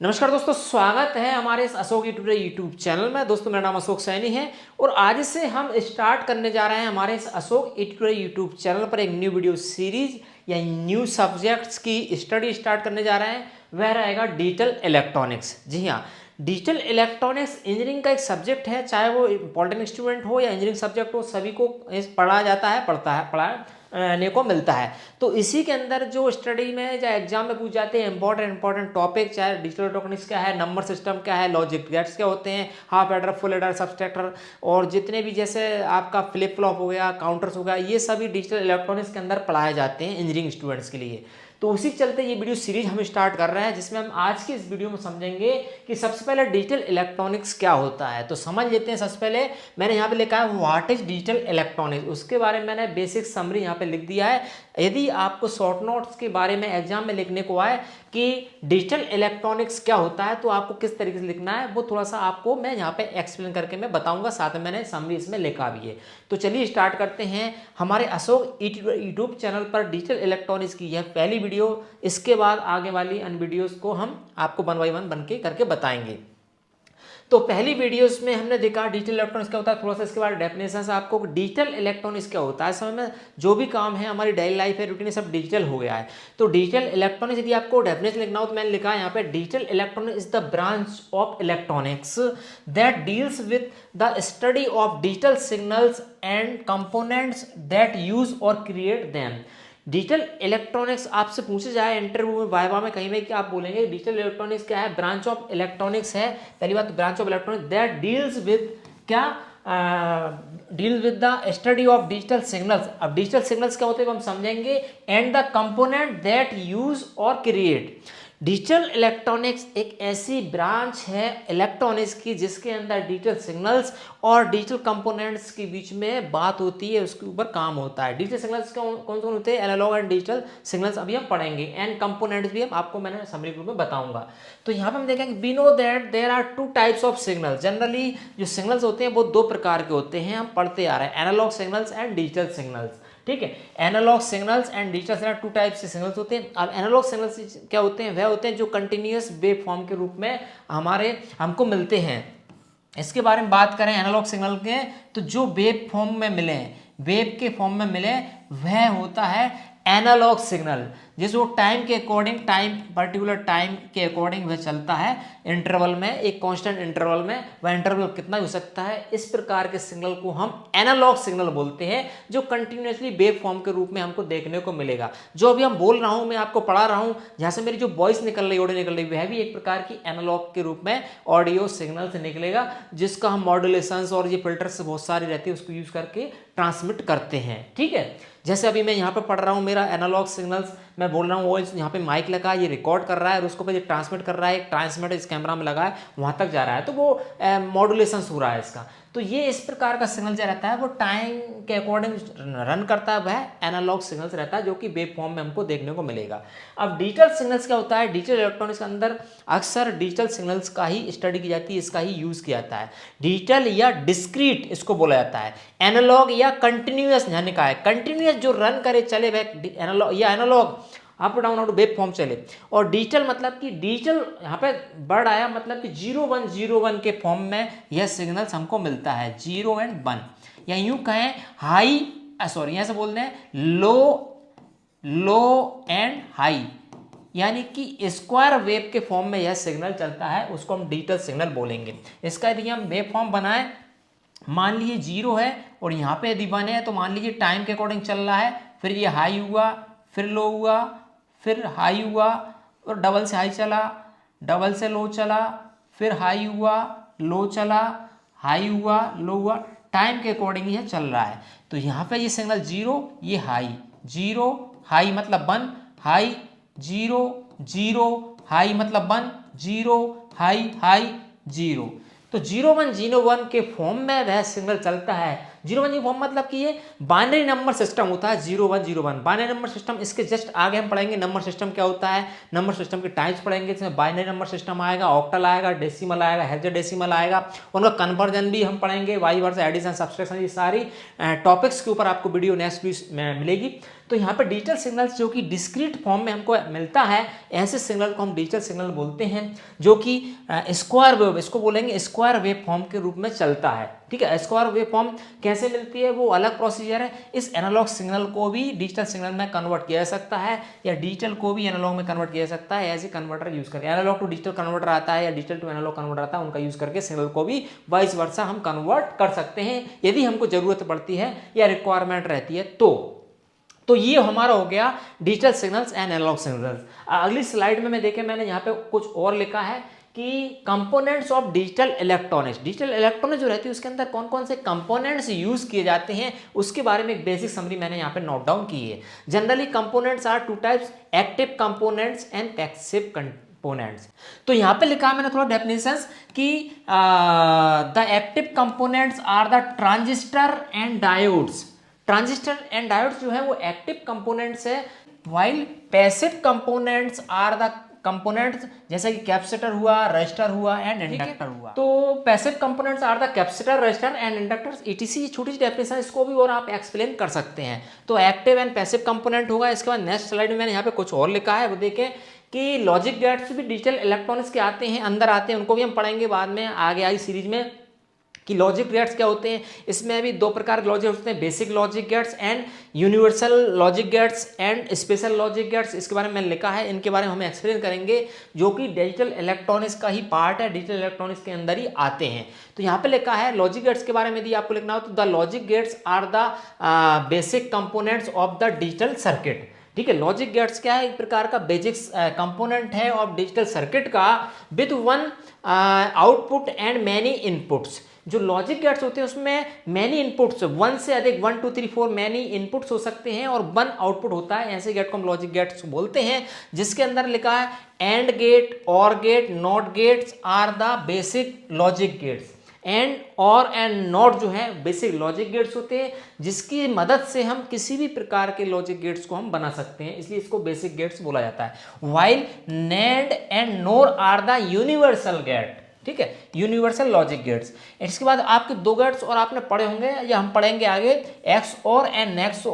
नमस्कार दोस्तों, स्वागत है हमारे इस अशोक यूट्यूब चैनल में। दोस्तों मेरा नाम अशोक सैनी है और आज से हम स्टार्ट करने जा रहे हैं हमारे इस अशोक यूट्यूब चैनल पर एक न्यू वीडियो सीरीज या न्यू सब्जेक्ट्स की स्टडी स्टार्ट करने जा रहे हैं। वह रहेगा डिजिटल इलेक्ट्रॉनिक्स। जी हाँ, डिजिटल इलेक्ट्रॉनिक्स इंजीनियरिंग का एक सब्जेक्ट है, चाहे वो पॉलिटेक्निक स्टूडेंट हो या इंजीनियरिंग सब्जेक्ट हो, सभी को पढ़ा जाता है, पढ़ाने को मिलता है। तो इसी के अंदर जो स्टडी में या एग्जाम में पूछ जाते हैं इंपॉर्टेंट टॉपिक, चाहे डिजिटल इलेक्ट्रॉनिक्स क्या है, नंबर सिस्टम क्या है, लॉजिक गेट्स क्या होते हैं, half adder, full adder, subtractor और जितने भी जैसे आपका फ्लिप फ्लॉप हो गया, काउंटर्स हो गया, ये सभी डिजिटल इलेक्ट्रॉनिक्स के अंदर पढ़ाए जाते हैं इंजीनियरिंग स्टूडेंट्स के लिए। तो उसी के चलते ये वीडियो सीरीज हम स्टार्ट कर रहे हैं, जिसमें हम आज की इस वीडियो में समझेंगे कि सबसे पहले डिजिटल इलेक्ट्रॉनिक्स क्या होता है। तो समझ लेते हैं। सबसे पहले मैंने यहाँ पे लिखा है व्हाट इज डिजिटल इलेक्ट्रॉनिक्स, उसके बारे में मैंने बेसिक समरी यहाँ पे लिख दिया है। यदि आपको शॉर्ट नोट्स के बारे में एग्जाम में लिखने को आए कि डिजिटल इलेक्ट्रॉनिक्स क्या होता है तो आपको किस तरीके से लिखना है, वो थोड़ा सा आपको मैं यहाँ पे एक्सप्लेन करके मैं बताऊंगा, साथ में मैंने समरी इसमें लिखा भी है। तो चलिए स्टार्ट करते हैं। हमारे अशोक यूट्यूब चैनल पर डिजिटल इलेक्ट्रॉनिक्स की यह पहली वीडियो, इसके बाद आगे वाली अन्य वीडियोस को हम आपको वन बाई वन बन के करके बताएंगे। तो पहली वीडियोस में हमने देखा डिजिटल इलेक्ट्रॉनिक्स क्या होता है, थोड़ा सा इसके बाद डेफिनेशन से आपको डिजिटल इलेक्ट्रॉनिक्स क्या होता है। समय में जो भी काम है, हमारी डेली लाइफ है, रूटीन सब डिजिटल हो गया है। तो डिजिटल इलेक्ट्रॉनिक्स यदि आपको डेफिनेशन लिखना हो तो मैंने लिखा है यहाँ पे, digital electronics is the branch of electronics that deals with the study of digital signals and components that use और क्रिएट देम। डिजिटल इलेक्ट्रॉनिक्स आपसे पूछे जाए इंटरव्यू में, वाइवा में, कहीं में, कि आप बोलेंगे डिजिटल इलेक्ट्रॉनिक्स क्या है, ब्रांच ऑफ इलेक्ट्रॉनिक्स है। पहली बात, branch of electronics that deals with क्या, deal with the study of digital signals. अब डिजिटल सिग्नल्स क्या होते हैं हम समझेंगे, and the component that use और क्रिएट। डिजिटल इलेक्ट्रॉनिक्स एक ऐसी ब्रांच है इलेक्ट्रॉनिक्स की जिसके अंदर डिजिटल सिग्नल्स और डिजिटल कंपोनेंट्स के बीच में बात होती है, उसके ऊपर काम होता है। डिजिटल सिग्नल्स कौन कौन होते हैं, एनालॉग एंड डिजिटल सिग्नल्स अभी हम पढ़ेंगे, एंड कंपोनेंट्स भी हम आपको मैंने समरी रूप में बताऊंगा। तो यहाँ पे हम देखेंगे we know that there are two types of signals. Generally जो सिग्नल्स होते हैं वो दो प्रकार के होते हैं, हम पढ़ते आ रहे हैं, analog signals and digital signals. ठीक है, analog signals and digital signal two type से सिग्नल्स होते हैं। अब एनालॉग सिग्नल्स क्या होते हैं, वह होते हैं जो कंटिन्यूअस वेव फॉर्म के रूप में हमको मिलते हैं। इसके बारे में बात करें एनालॉग सिग्नल के, तो जो वेव फॉर्म में मिले, वेव के फॉर्म में मिले, वह होता है एनालॉग सिग्नल। जिस वो टाइम के अकॉर्डिंग, पर्टिकुलर टाइम के अकॉर्डिंग वह चलता है इंटरवल में, एक कांस्टेंट इंटरवल में। वह इंटरवल कितना हो सकता है, इस प्रकार के सिग्नल को हम एनालॉग सिग्नल बोलते हैं, जो कंटिन्यूसली वेव फॉर्म के रूप में हमको देखने को मिलेगा। जो अभी हम बोल रहा हूं, मैं आपको पढ़ा रहा हूं, जहां से मेरी जो वॉइस निकल रही है, ऑडियो निकल रही है, वह भी एक प्रकार की एनालॉग के रूप में ऑडियो सिग्नल से निकलेगा, जिसका हम मॉड्यूलेशंस और ये फिल्टर्स बहुत सारी रहती है, उसको यूज करके ट्रांसमिट करते हैं। ठीक है, जैसे अभी मैं यहाँ पे पढ़ रहा हूँ, मेरा एनालॉग सिग्नल्स मैं बोल रहा हूँ, वो यहाँ पे माइक लगा है, ये रिकॉर्ड कर रहा है और उसको ये ट्रांसमिट कर रहा है, एक ट्रांसमिट इस कैमरा में लगा है, वहाँ तक जा रहा है, तो वो मॉड्यूलेशन हो रहा है इसका। तो ये इस प्रकार का सिग्नल जो रहता है वो टाइम के अकॉर्डिंग रन करता है, वह एनालॉग सिग्नल्स रहता है, जो कि वेव फॉर्म में हमको देखने को मिलेगा। अब डिजिटल सिग्नल्स क्या होता है, डिजिटल इलेक्ट्रॉनिक्स के अंदर अक्सर डिजिटल सिग्नल्स का ही स्टडी की जाती है, इसका ही यूज किया जाता है। डिजिटल या डिस्क्रीट इसको बोला जाता है, एनालॉग या कंटिन्यूअस, यहाँ लिखा है कंटिन्यूअस, जो रन करे चले वह एनालॉग, या analog up down out wave form चले। और डिजिटल मतलब कि डिजिटल यहाँ पे वर्ड आया, मतलब कि 0101 के फॉर्म में यह सिग्नल्स हमको मिलता है, 0 एंड 1, या यूं कहें हाई, सॉरी यहाँ से बोलते हैं लो एंड हाई, यानी कि स्क्वायर वेव के फॉर्म में यह सिग्नल चलता है, उसको हम डिजिटल सिग्नल बोलेंगे। इसका यदि हम वेव फॉर्म बनाए, मान लीजिए 0 है और यहाँ पे यदि 1 है, तो मान लीजिए टाइम के अकॉर्डिंग चल रहा है, फिर ये हाई हुआ, फिर लो हुआ, फिर हाई हुआ, और डबल से हाई चला, डबल से लो चला, फिर हाई हुआ, लो चला, हाई हुआ, लो हुआ, टाइम के अकॉर्डिंग यह चल रहा है। तो यहाँ पे ये सिग्नल 0, ये हाई, 0 हाई मतलब 1, हाई 0 0 हाई मतलब 1, 0 हाई हाई 0। तो 0101 के फॉर्म में वह सिग्नल चलता है। 01 फॉर्म मतलब कि ये बाइनरी नंबर सिस्टम होता है, 0101 बाइनरी नंबर सिस्टम। इसके जस्ट आगे हम पढ़ेंगे नंबर सिस्टम क्या होता है, नंबर सिस्टम के टाइप्स पढ़ेंगे, इसमें बाइनरी नंबर सिस्टम आएगा, ऑक्टल आएगा, डेसिमल आएगा, हेक्साडेसिमल आएगा, उनका कन्वर्जन भी हम पढ़ेंगे, वाई वर्स, एडिशन, सब्सट्रैक्शन, ये सारी टॉपिक्स के ऊपर आपको वीडियो नेक्स्ट में मिलेगी। तो यहाँ पे डिजिटल सिग्नल्स जो कि डिस्क्रीट फॉर्म में हमको मिलता है, ऐसे सिग्नल को हम डिजिटल सिग्नल बोलते हैं, जो कि स्क्वायर वेव, इसको बोलेंगे स्क्वायर वेव फॉर्म के रूप में चलता है। ठीक है, स्क्वायर वेव फॉर्म कैसे मिलती है वो अलग प्रोसीजर है। इस एनालॉग सिग्नल को भी डिजिटल सिग्नल में कन्वर्ट किया जा सकता है, या डिजिटल को भी एनालॉग में कन्वर्ट किया जा सकता है, ऐसे कन्वर्टर यूज करके। एनालॉग टू डिजिटल कन्वर्टर आता है या डिजिटल टू एनालॉग कन्वर्टर आता है, उनका यूज करके सिग्नल को भी वाइस वर्सा हम कन्वर्ट कर सकते हैं यदि हमको जरूरत पड़ती है या रिक्वायरमेंट रहती है तो ये हमारा हो गया digital signals and analog signals. अगली स्लाइड में मैंने यहाँ पे कुछ और लिखा है कि components of digital electronics. Digital electronics जो रहती है उसके अंदर कौन कौन से कंपोनेंट्स यूज किए जाते हैं उसके बारे में एक बेसिक समरी मैंने यहाँ पे नोट डाउन की है। Generally components are two types, active components and passive components. तो यहाँ पे लिखा है मैंने थोड़ा डेफिनेशंस कि the active components are the transistor and diodes. Transistor and diodes जो है वो एक्टिव कंपोनेंट्स है, while passive components are the components जैसे कि कैपेसिटर हुआ, रजिस्टर हुआ एंड इंडक्टर हुआ। तो passive components are the capacitor, resistor and inductors ETC. छोटी सी डेफिनेशन इसको भी और आप एक्सप्लेन कर सकते हैं। तो एक्टिव एंड पैसिव कंपोनेंट होगा। इसके बाद नेक्स्ट स्लाइड में मैंने यहाँ पे कुछ और लिखा है, वो देखें कि लॉजिक गेट्स भी डिजिटल इलेक्ट्रॉनिक्स के आते हैं, अंदर आते हैं, उनको भी हम पढ़ेंगे बाद में आगे आई सीरीज में कि लॉजिक गेट्स क्या होते हैं। इसमें भी दो प्रकार के लॉजिक होते हैं, basic logic gates and universal logic gates and special logic gets. इसके बारे में मैंने लिखा है, इनके बारे में हम एक्सप्लेन करेंगे, जो कि डिजिटल इलेक्ट्रॉनिक्स का ही पार्ट है, डिजिटल इलेक्ट्रॉनिक्स के अंदर ही आते हैं। तो यहाँ पे लिखा है लॉजिक गेट्स के बारे में यदि आपको लिखना हो तो the logic gates are the basic components of the digital circuit. ठीक है, लॉजिक गेट्स क्या है, एक प्रकार का बेसिक कंपोनेंट है ऑफ डिजिटल सर्किट का, with one output and many inputs. जो लॉजिक गेट्स होते हैं उसमें मैनी इनपुट्स, वन से अधिक, 1 2 3 4 मैनी इनपुट्स हो सकते हैं और 1 आउटपुट होता है, ऐसे गेट को हम लॉजिक गेट्स बोलते हैं। जिसके अंदर लिखा है and gate, or gate, not gates are the basic logic gates. And, or and not जो है बेसिक लॉजिक गेट्स होते हैं, जिसकी मदद से हम किसी भी प्रकार के लॉजिक गेट्स को हम बना सकते हैं, इसलिए इसको बेसिक गेट्स बोला जाता है। While NAND and NOR are the universal gate. ठीक है, यूनिवर्सल लॉजिक गेट्स। इसके बाद आपके दो गेट्स और आपने पढ़े होंगे या हम पढ़ेंगे आगे, XOR and next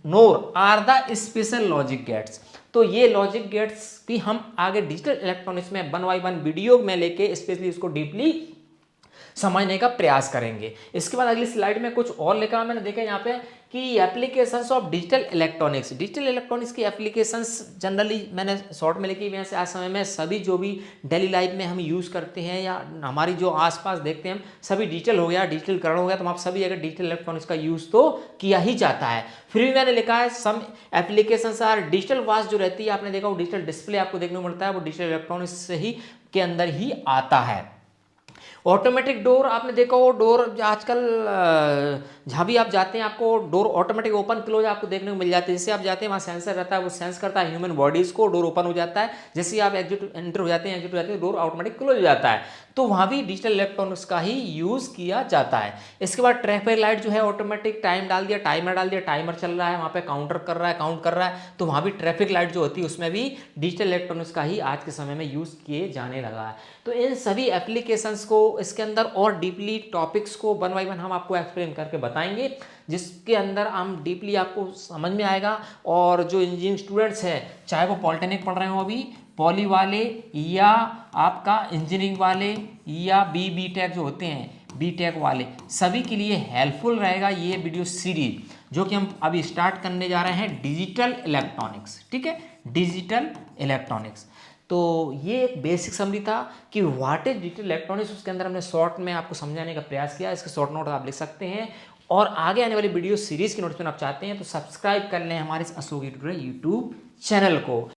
NOR are the special logic gates. तो ये लॉजिक गेट्स भी हम आगे डिजिटल इलेक्ट्रॉनिक्स में 1 बाय 1 वीडियो में लेके स्पेशली इसको डीपली समझने का प्रयास करेंगे। इसके बाद अगली स्लाइड में कुछ और लिखा मैंने देखा यहाँ पे कि applications of digital electronics. Digital electronics की एप्लीकेशंस जनरली मैंने शॉर्ट में लिखी वैसे आज समय में सभी जो भी डेली लाइफ में हम यूज़ करते हैं या हमारी जो आसपास देखते हैं हम, सभी डिजिटल हो गया, डिजिटलकरण हो गया, तो आप सभी अगर डिजिटल इलेक्ट्रॉनिक्स का यूज़ तो किया ही जाता है। फिर भी मैंने लिखा है some applications are digital watch जो रहती है, आपने देखा वो डिजिटल डिस्प्ले आपको देखने को मिलता है, वो डिजिटल इलेक्ट्रॉनिक्स से ही के अंदर ही आता है। ऑटोमेटिक डोर, आपने देखा वो डोर आजकल जहाँ भी आप जाते हैं आपको डोर ऑटोमेटिक ओपन क्लोज आपको देखने को मिल जाती है। जैसे आप जाते हैं वहाँ सेंसर रहता है, वो सेंस करता है ह्यूमन बॉडीज़ को, डोर ओपन हो जाता है। जैसे ही आप एग्जिट एंटर हो जाते हैं डोर ऑटोमेटिक क्लोज हो जाता है। तो वहाँ भी डिजिटल इलेक्ट्रॉनिक्स का ही यूज़ किया जाता है। इसके बाद ट्रैफिक लाइट जो है ऑटोमेटिक टाइम डाल दिया, टाइमर डाल दिया, टाइमर चल रहा है, वहाँ पे काउंटर कर रहा है, काउंट कर रहा है, तो वहाँ भी ट्रैफिक लाइट जो होती है उसमें भी डिजिटल इलेक्ट्रॉनिक्स का ही आज के समय में यूज़ किए जाने लगा है। तो इन सभी एप्लीकेशंस को इसके अंदर और डीपली टॉपिक्स को 1 बाय 1 हम आपको एक्सप्लेन करके बताएंगे, जिसके अंदर हम डीपली आपको समझ में आएगा। और जो इंजीनियरिंग स्टूडेंट्स हैं, चाहे वो पॉलिटेक्निक पढ़ रहे हो अभी, पॉली वाले या आपका इंजीनियरिंग वाले या बी टेक जो होते हैं बी टेक वाले, सभी के लिए हेल्पफुल रहेगा ये वीडियो सीरीज, जो कि हम अभी स्टार्ट करने जा रहे हैं डिजिटल इलेक्ट्रॉनिक्स। ठीक है, डिजिटल इलेक्ट्रॉनिक्स। तो ये एक बेसिक समरी था कि व्हाट इज डिजिटल इलेक्ट्रॉनिक्स, उसके अंदर हमने शॉर्ट में आपको समझाने का प्रयास किया। इसके शॉर्ट नोट आप लिख सकते हैं, और आगे आने वाली वीडियो सीरीज की नोटिफिकेशन आप चाहते हैं तो सब्सक्राइब कर लें हमारे इस अशोक ट्यूटोरियल यूट्यूब चैनल को।